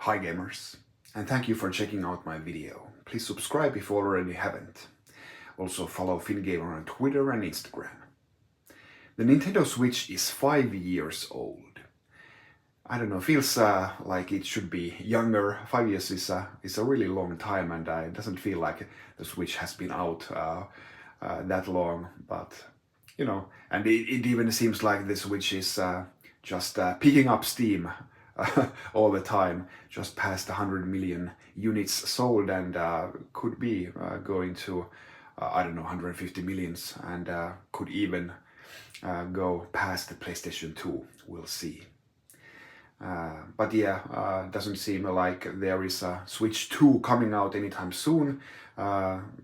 Hi gamers, and thank you for checking out my video. Please subscribe if you already haven't. Also follow FinGamer on Twitter and Instagram. The Nintendo Switch is 5 years old. I don't know, feels like it should be younger. 5 years is a really long time, and it doesn't feel like the Switch has been out that long. But you know, and it even seems like the Switch is just picking up steam all the time, just past 100 million units sold, and could be going to I don't know, 150 millions, and could even go past the PlayStation 2. We'll see. But yeah, doesn't seem like there is a Switch 2 coming out anytime soon,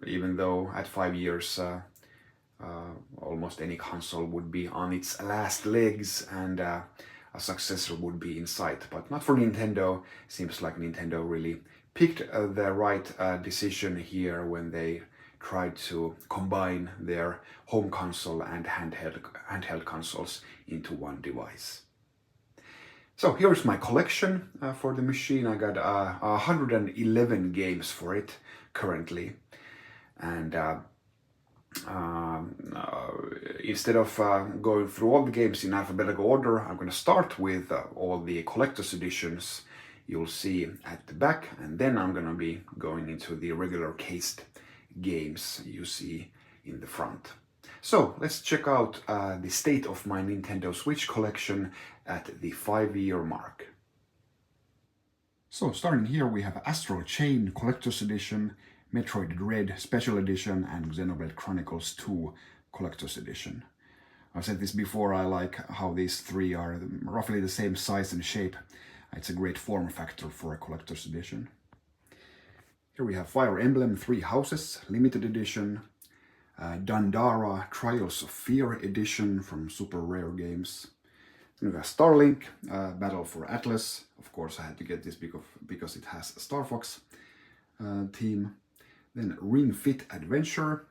even though at 5 years almost any console would be on its last legs, and a successor would be in sight. But not for Nintendo. Seems like Nintendo really picked the right decision here when they tried to combine their home console and handheld consoles into one device. So here's my collection for the machine. I got 111 games for it currently, and instead of going through all the games in alphabetical order, I'm going to start with all the collector's editions you'll see at the back, and then I'm going to be going into the regular cased games you see in the front. So let's check out the state of my Nintendo Switch collection at the 5-year mark. So starting here we have Astral Chain Collector's Edition, Metroid Dread Special Edition, and Xenoblade Chronicles 2 Collector's Edition. I've said this before, I like how these three are roughly the same size and shape. It's a great form factor for a collector's edition. Here we have Fire Emblem Three Houses Limited Edition, Dandara Trials of Fear Edition from Super Rare Games. Then we have Starlink Battle for Atlas. Of course I had to get this because it has a Star Fox theme. Then Ring Fit Adventure.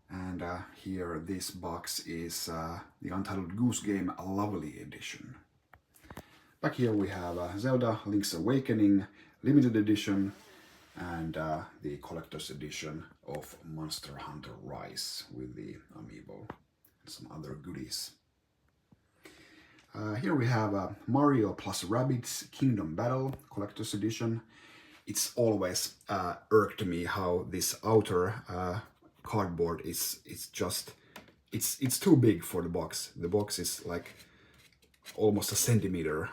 And here this box is the Untitled Goose Game Lovely Edition. Back here we have Zelda Link's Awakening Limited Edition, and the collector's edition of Monster Hunter Rise with the amiibo and some other goodies. Here we have Mario plus Rabbids Kingdom Battle collector's edition. It's always irked me how this outer cardboard is it's too big for the box. The box is like almost a centimeter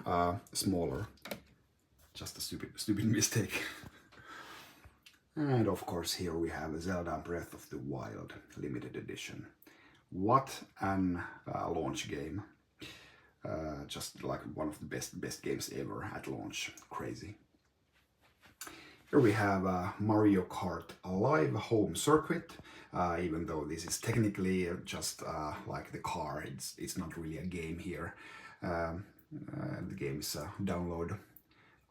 smaller. Just a stupid mistake. And of course here we have Zelda Breath of the Wild Limited Edition. What an launch game. Just like one of the best games ever at launch. Crazy. Here we have Mario Kart Live Home Circuit. Even though this is technically just like the car, it's not really a game here. The game is a download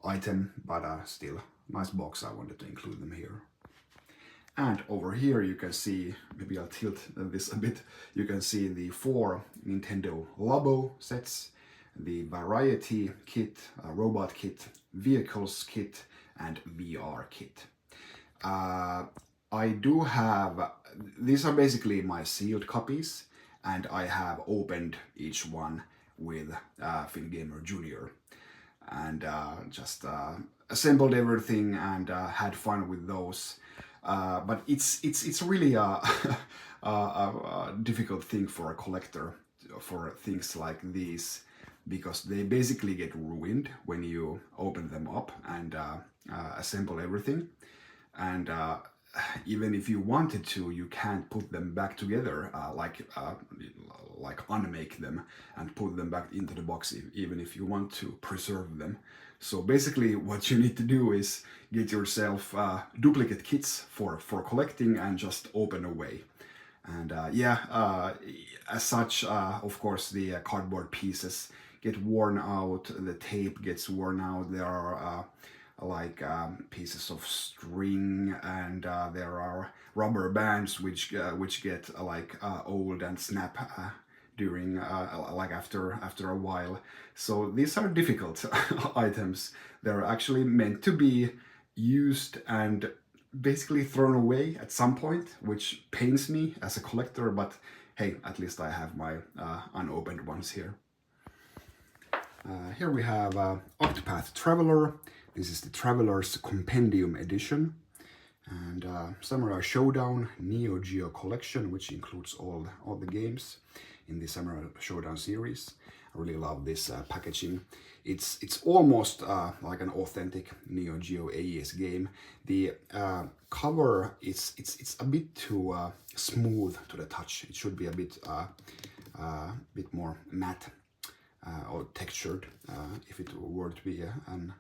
item, but still nice box. I wanted to include them here. And over here you can see, maybe I'll tilt this a bit, you can see the 4 Nintendo Labo sets, the Variety Kit, Robot Kit, Vehicles Kit, and VR Kit. I do have, these are basically my sealed copies, and I have opened each one with FinGamer Junior, and just assembled everything and had fun with those. But it's really a difficult thing for a collector for things like these, because they basically get ruined when you open them up and assemble everything. And even if you wanted to, you can't put them back together, like unmake them and put them back into the box, even if you want to preserve them. So basically what you need to do is get yourself duplicate kits for collecting and just open away. And as such, of course, the cardboard pieces get worn out, the tape gets worn out, there are pieces of string, and there are rubber bands which get old and snap during like after a while. So these are difficult items. They're actually meant to be used and basically thrown away at some point, which pains me as a collector, but hey, at least I have my unopened ones here. Here we have Octopath Traveler. This is the Traveler's Compendium Edition. And Samurai Showdown Neo Geo Collection, which includes all the games in the Samurai Showdown series. I really love this packaging. It's almost like an authentic Neo Geo AES game. The cover it's a bit too smooth to the touch. It should be a bit more matte or textured if it were to be an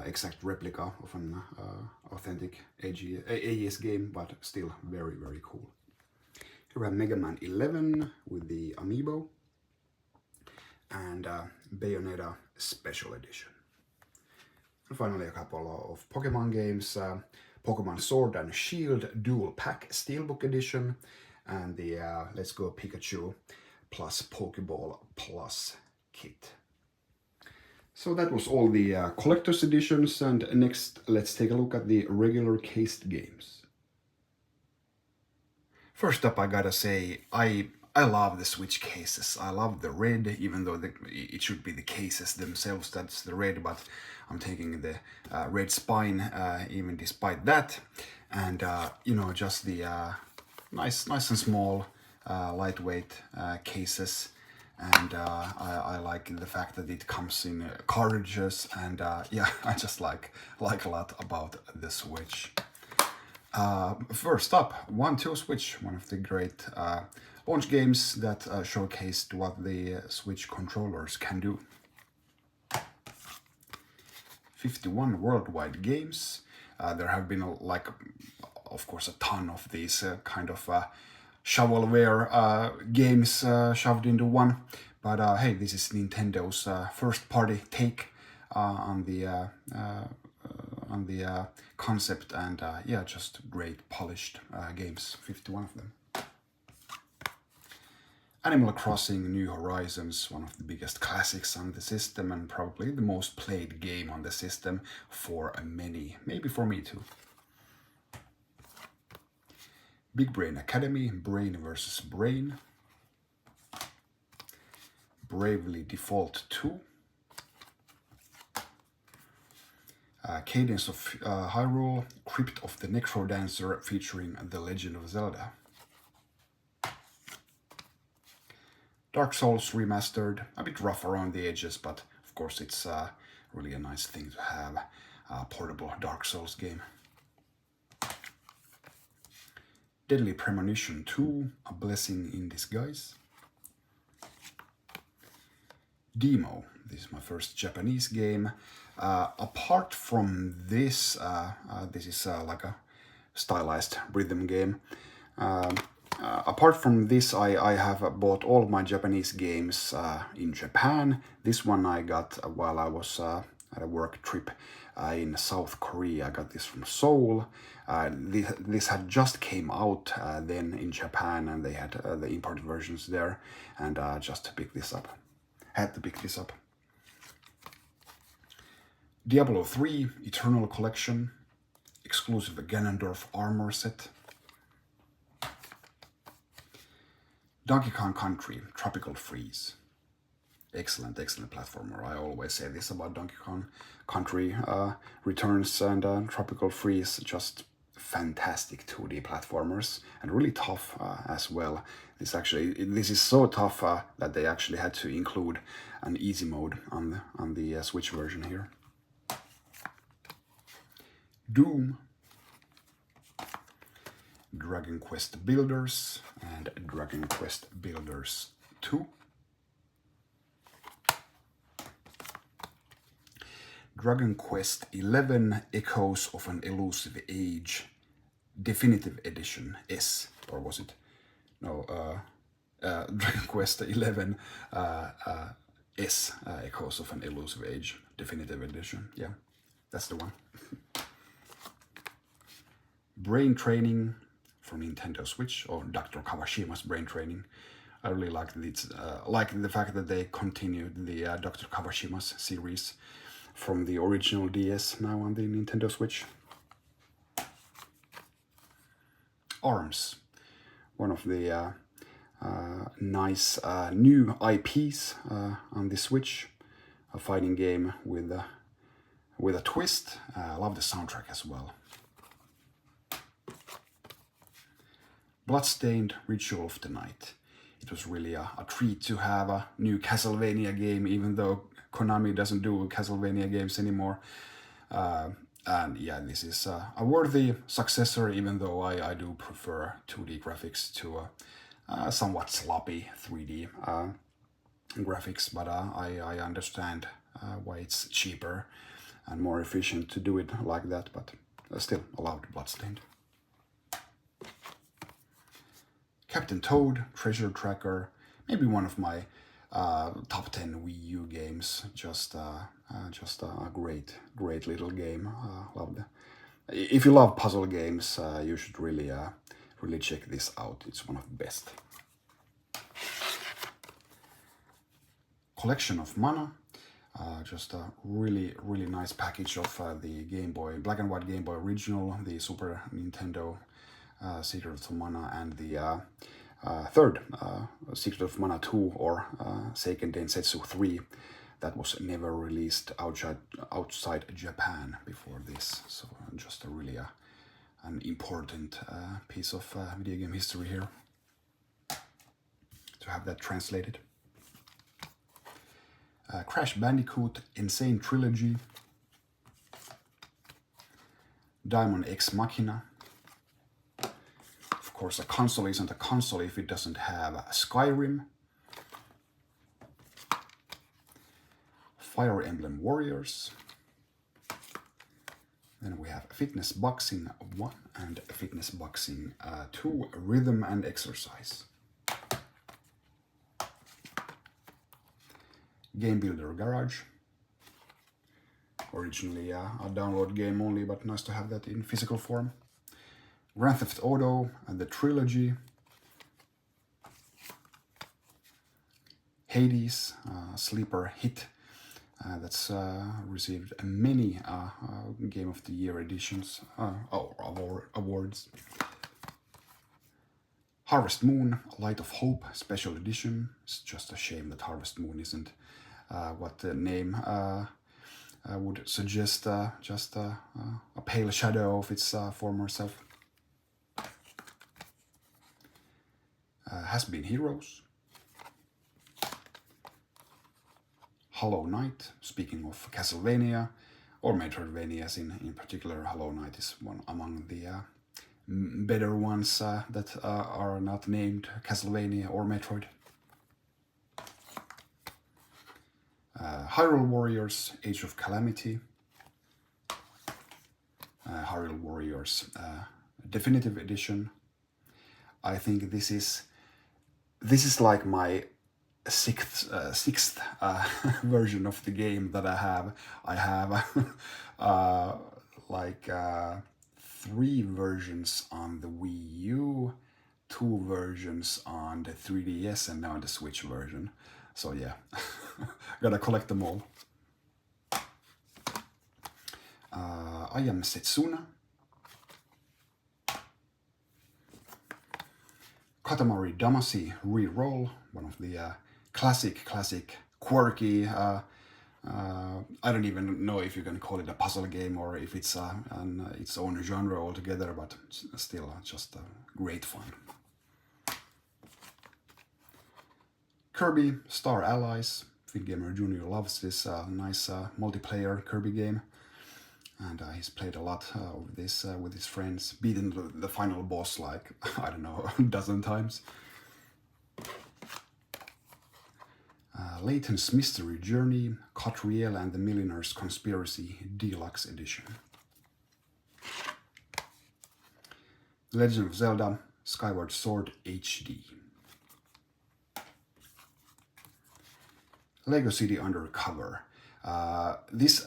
exact replica of an authentic AES game, but still very, very cool. Here we have Mega Man 11 with the amiibo and Bayonetta Special Edition. And finally a couple of Pokemon games, Pokemon Sword and Shield Dual Pack Steelbook Edition and the Let's Go Pikachu plus Pokeball Plus kit. So that was all the collector's editions, and next let's take a look at the regular cased games. First up, I gotta say, I love the Switch cases. I love the red, even though it should be the cases themselves that's the red, but I'm taking the red spine even despite that. And you know, just the nice and small, lightweight cases. And I like the fact that it comes in cartridges, and yeah, I just like a lot about the Switch. First up, 1-2 Switch, one of the great launch games that showcased what the Switch controllers can do. 51 worldwide games. There have been of course, a ton of these kind of shovelware games shoved into one, but hey, this is Nintendo's first party take on the concept, and yeah, just great polished games, 51 of them. Animal Crossing New Horizons, one of the biggest classics on the system and probably the most played game on the system for many, maybe for me too. Big Brain Academy, Brain vs. Brain. Bravely Default 2. Cadence of Hyrule, Crypt of the Necrodancer featuring The Legend of Zelda. Dark Souls Remastered, a bit rough around the edges, but of course it's really a nice thing to have a portable Dark Souls game. Deadly Premonition 2, A Blessing in Disguise. Demo, this is my first Japanese game. Apart from this, this is like a stylized rhythm game. Apart from this, I have bought all my Japanese games in Japan. This one I got while I was at a work trip in South Korea. I got this from Seoul. This had just came out then in Japan, and they had the imported versions there, and just to pick this up. Had to pick this up. Diablo 3 Eternal Collection, exclusive Ganondorf armor set. Donkey Kong Country Tropical Freeze. Excellent platformer. I always say this about Donkey Kong Country Returns and Tropical Freeze, just fantastic 2D platformers, and really tough as well. This is so tough that they actually had to include an easy mode on the Switch version here. Doom, Dragon Quest Builders, and Dragon Quest Builders 2. Dragon Quest XI Echoes of an Elusive Age Definitive Edition S, or was it? No, Dragon Quest XI S Echoes of an Elusive Age Definitive Edition. Yeah, that's the one. Brain Training for Nintendo Switch, or Dr. Kawashima's Brain Training. I really liked it. Like the fact that they continued the Dr. Kawashima's series from the original DS now on the Nintendo Switch. ARMS, one of the nice new IPs on the Switch, a fighting game with a twist. I love the soundtrack as well. Bloodstained: Ritual of the Night. It was really a treat to have a new Castlevania game, even though Konami doesn't do Castlevania games anymore. And yeah, this is a worthy successor, even though I do prefer 2D graphics to somewhat sloppy 3D graphics, but I understand why it's cheaper and more efficient to do it like that, but still allowed Bloodstained. Captain Toad, Treasure Tracker, maybe one of my top 10 Wii U games. Just a great little game. Loved it. If you love puzzle games, you should really check this out. It's one of the best. Collection of Mana. Just a really nice package of the Game Boy, black and white Game Boy original, the Super Nintendo Secret of Mana, and the third Secret of Mana 2 or Seiken Densetsu 3 that was never released outside Japan before this. So just a really an important piece of video game history here to have that translated. Crash Bandicoot Insane Trilogy, Daimon X Machina. Of course, a console isn't a console if it doesn't have Skyrim. Fire Emblem Warriors. Then we have Fitness Boxing 1 and Fitness Boxing 2, Rhythm and Exercise. Game Builder Garage. Originally a download game only, but nice to have that in physical form. Grand Theft Auto and the Trilogy. Hades, sleeper hit that's received many Game of the Year editions, awards. Harvest Moon, Light of Hope Special Edition. It's just a shame that Harvest Moon isn't what the name would suggest, just a pale shadow of its former self. Has Been Heroes. Hollow Knight, speaking of Castlevania, or Metroidvanias in particular, Hollow Knight is one among the better ones that are not named Castlevania or Metroid. Hyrule Warriors, Age of Calamity. Hyrule Warriors Definitive Edition. I think this is like my sixth version of the game that I have. I have like 3 versions on the Wii U, 2 versions on the 3DS, and now the Switch version. So yeah, gotta collect them all. I Am Setsuna. Katamari Damacy Reroll, one of the classic, quirky, I don't even know if you can call it a puzzle game or if it's its own genre altogether, but still just great fun. Kirby Star Allies. Fingamer Jr. loves this nice multiplayer Kirby game, and he's played a lot of this with his friends, beaten the final boss like, I don't know, a dozen times. Layton's Mystery Journey, Catriel and the Millionaire's Conspiracy Deluxe Edition. Legend of Zelda Skyward Sword HD. Lego City Undercover. This,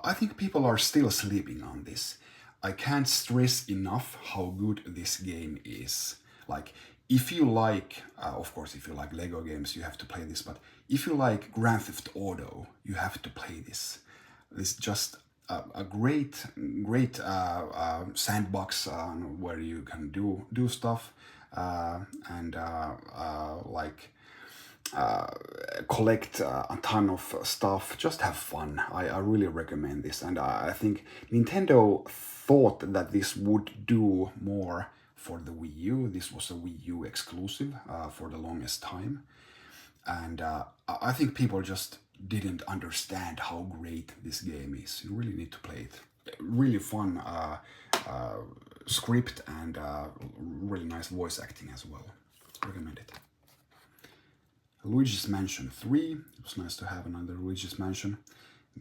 I think people are still sleeping on this. I can't stress enough how good this game is. Like, if you like, of course, if you like Lego games, you have to play this. But if you like Grand Theft Auto, you have to play this. This is just a great sandbox where you can do stuff and like collect a ton of stuff. Just have fun. I really recommend this, and I think Nintendo thought that this would do more for the Wii U. This was a Wii U exclusive for the longest time, and I think people just didn't understand how great this game is. You really need to play it. Really fun script and really nice voice acting as well. Recommend it. Luigi's Mansion 3. It was nice to have another Luigi's Mansion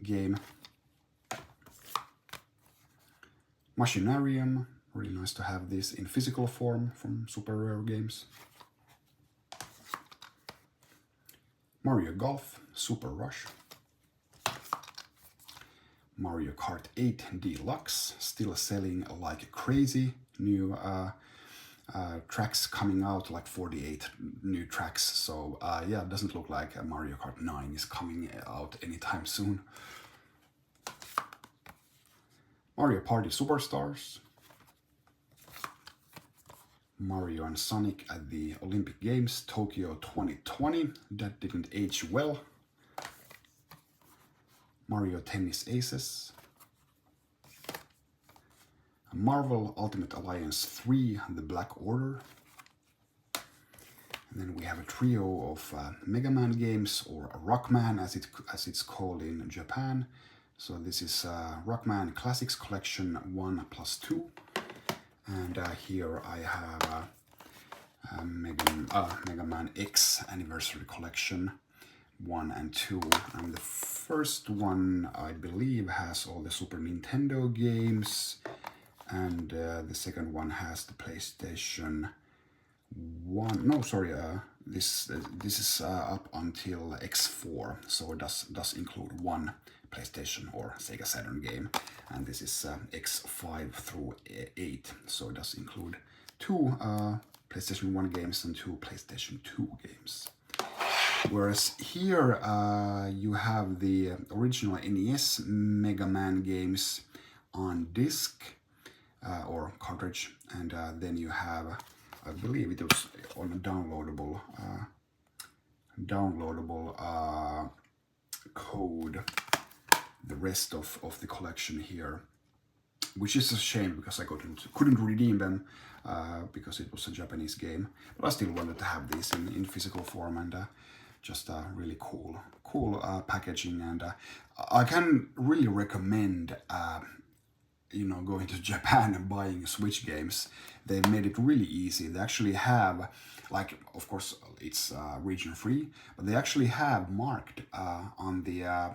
game. Machinarium. Really nice to have this in physical form from Super Rare Games. Mario Golf Super Rush. Mario Kart 8 Deluxe, still selling like crazy. New tracks coming out, like 48 new tracks. So yeah, it doesn't look like Mario Kart 9 is coming out anytime soon. Mario Party Superstars. Mario and Sonic at the Olympic Games Tokyo 2020. That didn't age well. Mario Tennis Aces. Marvel Ultimate Alliance 3, The Black Order. And then we have a trio of Mega Man games, or Rockman as it's called in Japan. So this is Rockman Classics Collection 1+2. And here I have Mega Man X Anniversary Collection 1 and 2. And the first one, I believe, has all the Super Nintendo games. And the second one has the PlayStation 1. No, sorry, this is up until X4, so it does include one PlayStation or Sega Saturn game, and this is X5 through 8, so it does include two PlayStation 1 games and two PlayStation 2 games. Whereas here you have the original NES Mega Man games on disc or cartridge, and then you have, I believe it was on a downloadable code, the rest of the collection here, which is a shame because I couldn't redeem them because it was a Japanese game, but I still wanted to have these in physical form, and just really cool packaging, and I can really recommend going to Japan and buying Switch games. They've made it really easy. They actually have, like, of course it's region free, but they actually have marked on the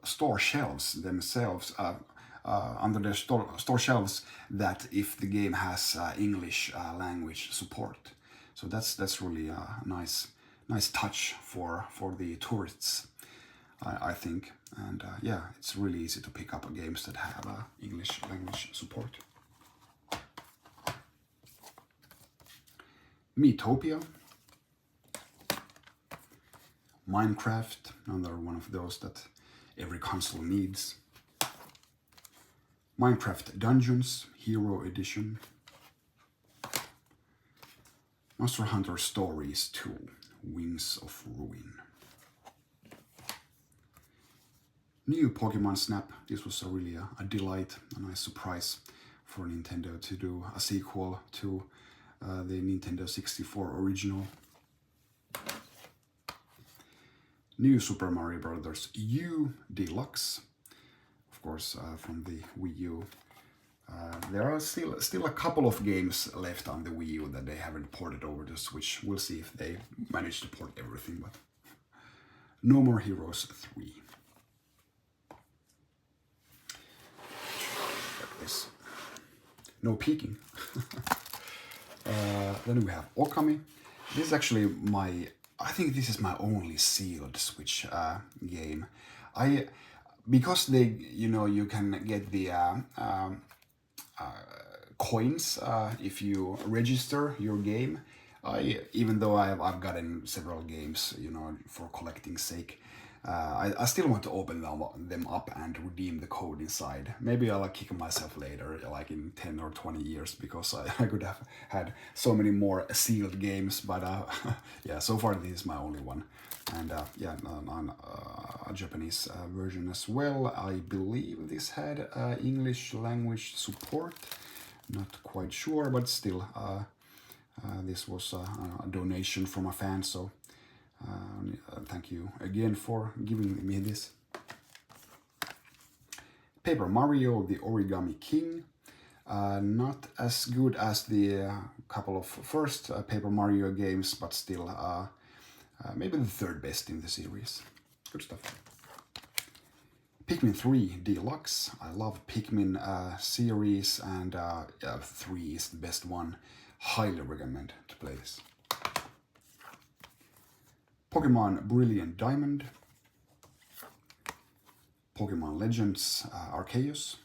store shelves themselves, under their store shelves, that if the game has English language support. So that's really a nice touch for the tourists, I think. And yeah, it's really easy to pick up games that have English language support. Miitopia. Minecraft, another one of those that every console needs. Minecraft Dungeons Hero Edition. Monster Hunter Stories 2, Wings of Ruin. New Pokemon Snap. This was really a delight, a nice surprise for Nintendo to do a sequel to the Nintendo 64 original. New Super Mario Bros. U Deluxe, of course, from the Wii U. There are still a couple of games left on the Wii U that they haven't ported over to Switch. We'll see if they manage to port everything, but No More Heroes 3. This. No peeking. Then we have Okami. This is actually I think this is my only sealed Switch game. Because they, you can get the coins if you register your game. Even though I've gotten several games, you know, for collecting sake, I still want to open them up and redeem the code inside. Maybe I'll kick myself later, like in 10 or 20 years, because I could have had so many more sealed games, but yeah, so far this is my only one. And yeah, on a Japanese version as well. I believe this had English language support. Not quite sure, but still, this was a donation from a fan, so thank you again for giving me this. Paper Mario, the Origami King. Not as good as the couple of first Paper Mario games, but still maybe the third best in the series. Good stuff. Pikmin 3 Deluxe. I love Pikmin series, and 3 is the best one. Highly recommend to play this. Pokemon Brilliant Diamond. Pokemon Legends Arceus.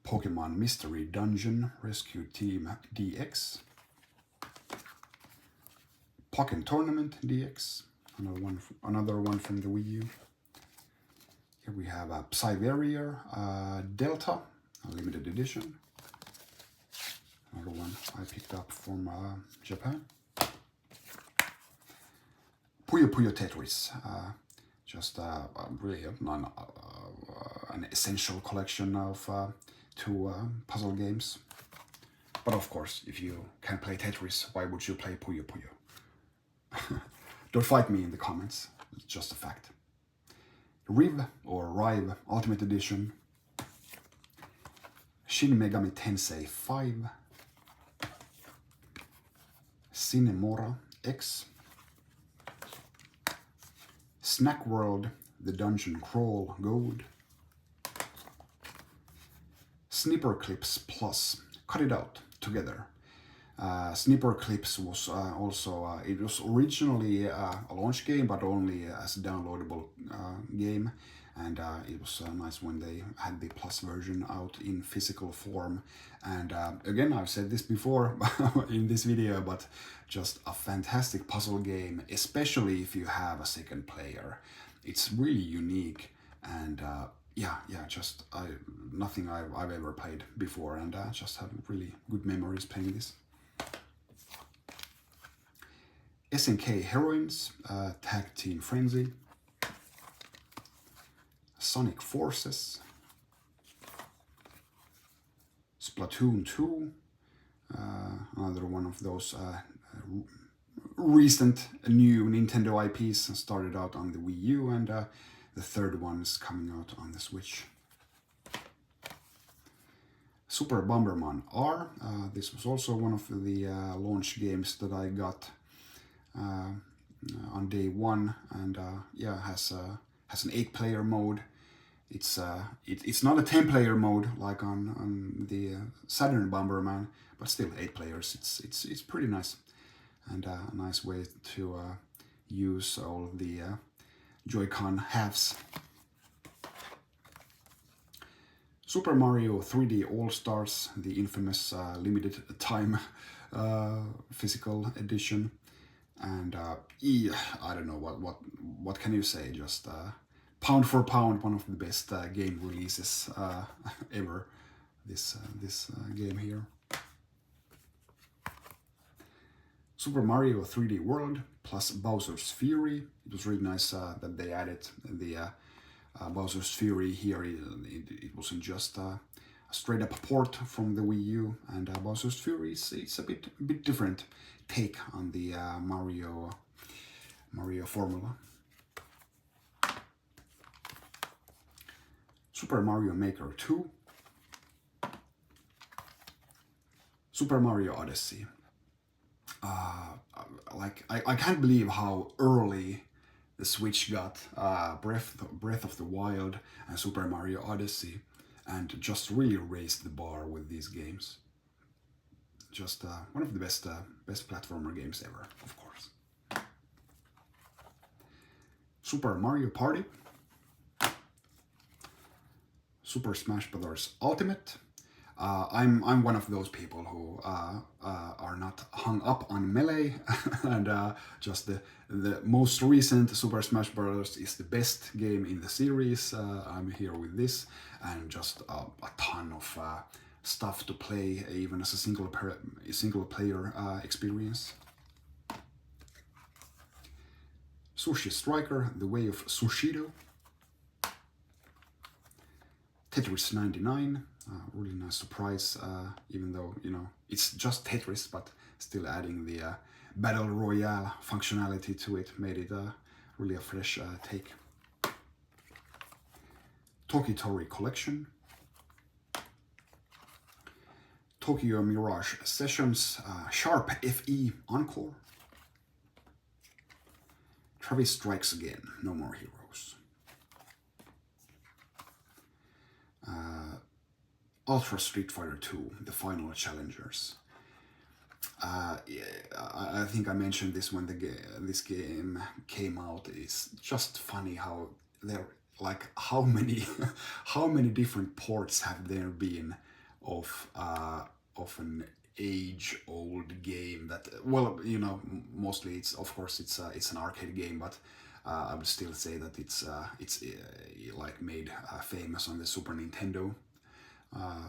Pokemon Mystery Dungeon Rescue Team DX. Pokken Tournament DX. Another one from the Wii U. Here we have a Psy-Warrior Delta, a limited edition. Another one I picked up from Japan. Puyo Puyo Tetris, just really an essential collection of 2 puzzle games. But of course, if you can play Tetris, why would you play Puyo Puyo? Don't fight me in the comments, it's just a fact. Riv or Rive Ultimate Edition. Shin Megami Tensei 5. Cinemora X. Snack World, the Dungeon Crawl Gold. Snipper Clips Plus, cut it out together. Snipper Clips was also, it was originally a launch game, but only as a downloadable game. And it was nice when they had the Plus version out in physical form. And again, I've said this before in this video, but just a fantastic puzzle game, especially if you have a second player. It's really unique, and yeah, just nothing I've ever played before, and just have really good memories playing this. SNK Heroines, Tag Team Frenzy. Sonic Forces. Splatoon 2, another one of those recent new Nintendo IPs, started out on the Wii U, and the third one is coming out on the Switch. Super Bomberman R, this was also one of the launch games that I got on day one, and yeah, has an 8-player mode. It's not a 10-player mode like on the Saturn Bomberman, but still 8 players. It's pretty nice, and a nice way to use all the Joy-Con halves. Super Mario 3D All-Stars, the infamous limited time physical edition, and yeah, I don't know what can you say, just pound for pound one of the best game releases ever, this game here. Super Mario 3D World plus Bowser's Fury. It was really nice that they added the Bowser's Fury here. It wasn't just a straight up port from the Wii U, and Bowser's Fury is a bit different take on the Mario formula. Super Mario Maker 2. Super Mario Odyssey. Like I can't believe how early the Switch got Breath of the Wild and Super Mario Odyssey, and just really raised the bar with these games. Just one of the best platformer games ever, of course. Super Mario Party. Super Smash Bros. Ultimate. I'm one of those people who are not hung up on Melee, and just the most recent Super Smash Bros. Is the best game in the series. I'm here with this, and just a ton of stuff to play, even as a single player experience. Sushi Striker: The Way of Sushido. Tetris 99, really nice surprise, even though, you know, it's just Tetris, but still adding the Battle Royale functionality to it made it really a fresh take. Tokitori Collection. Tokyo Mirage Sessions, Sharp FE Encore. Travis Strikes Again, No More Heroes. Ultra Street Fighter 2, The Final Challengers. Yeah, I think I mentioned this when this game came out. It's just funny how there, like, how many how many different ports have there been of an age-old game that, well, you know, mostly it's, of course, it's an arcade game, but I would still say that it's like made famous on the Super Nintendo,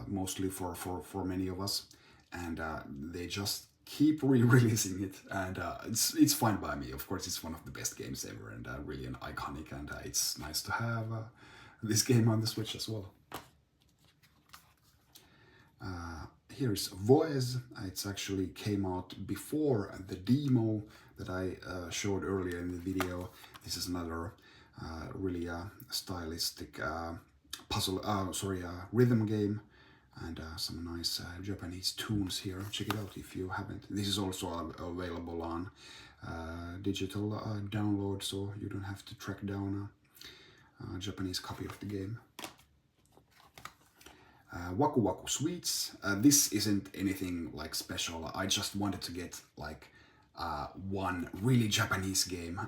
mostly for many of us, and they just keep re-releasing it, and it's fine by me. Of course, it's one of the best games ever, and really an iconic, and it's nice to have this game on the Switch as well. Here's Voez. It's actually came out before the demo that I showed earlier in the video. This is another really stylistic rhythm game, and some nice Japanese tunes here. Check it out if you haven't. This is also available on digital download, so you don't have to track down a Japanese copy of the game. Waku Waku Sweets. This isn't anything like special. I just wanted to get like one really Japanese game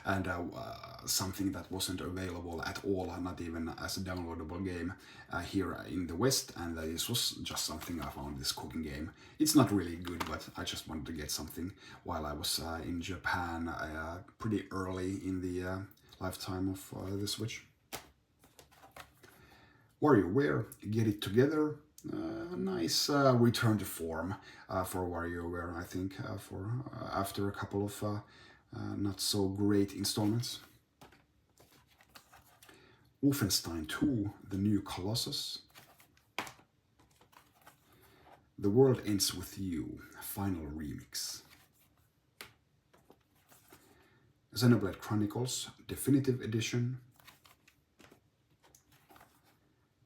and something that wasn't available at all, not even as a downloadable game here in the West, and this was just something I found, this cooking game. It's not really good, but I just wanted to get something while I was in Japan pretty early in the lifetime of the Switch. WarioWare, Get It Together. Nice return to form for WarioWare, I think, for after a couple of not so great installments. Wolfenstein 2, The New Colossus. The World Ends With You, Final Remix. Xenoblade Chronicles Definitive Edition.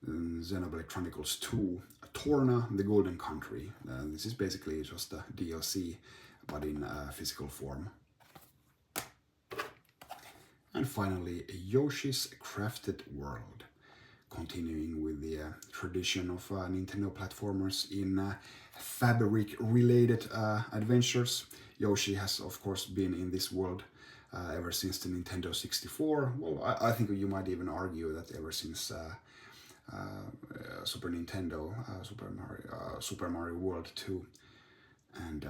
Xenoblade Chronicles 2, Torna, The Golden Country. This is basically just a DLC, but in physical form. And finally, Yoshi's Crafted World, continuing with the tradition of Nintendo platformers in fabric-related adventures. Yoshi has, of course, been in this world ever since the Nintendo 64. Well, I think you might even argue that ever since Super Nintendo, Super Mario World 2, and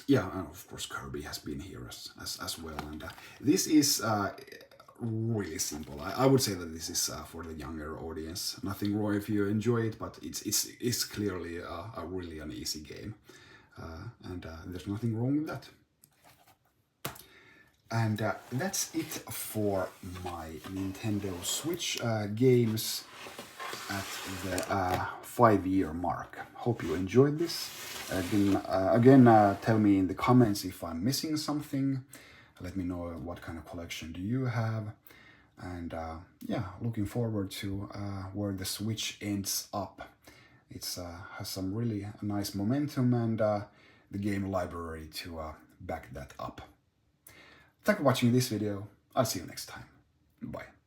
yeah, and of course Kirby has been here as well. And this is really simple. I would say that this is for the younger audience. Nothing wrong if you enjoy it, but it's clearly a really an easy game, and there's nothing wrong with that. And that's it for my Nintendo Switch games at the 5-year mark. Hope you enjoyed this. Again, tell me in the comments if I'm missing something. Let me know what kind of collection do you have. And yeah, looking forward to where the Switch ends up. It's has some really nice momentum, and the game library to back that up. Thanks for watching this video. I'll see you next time. Bye.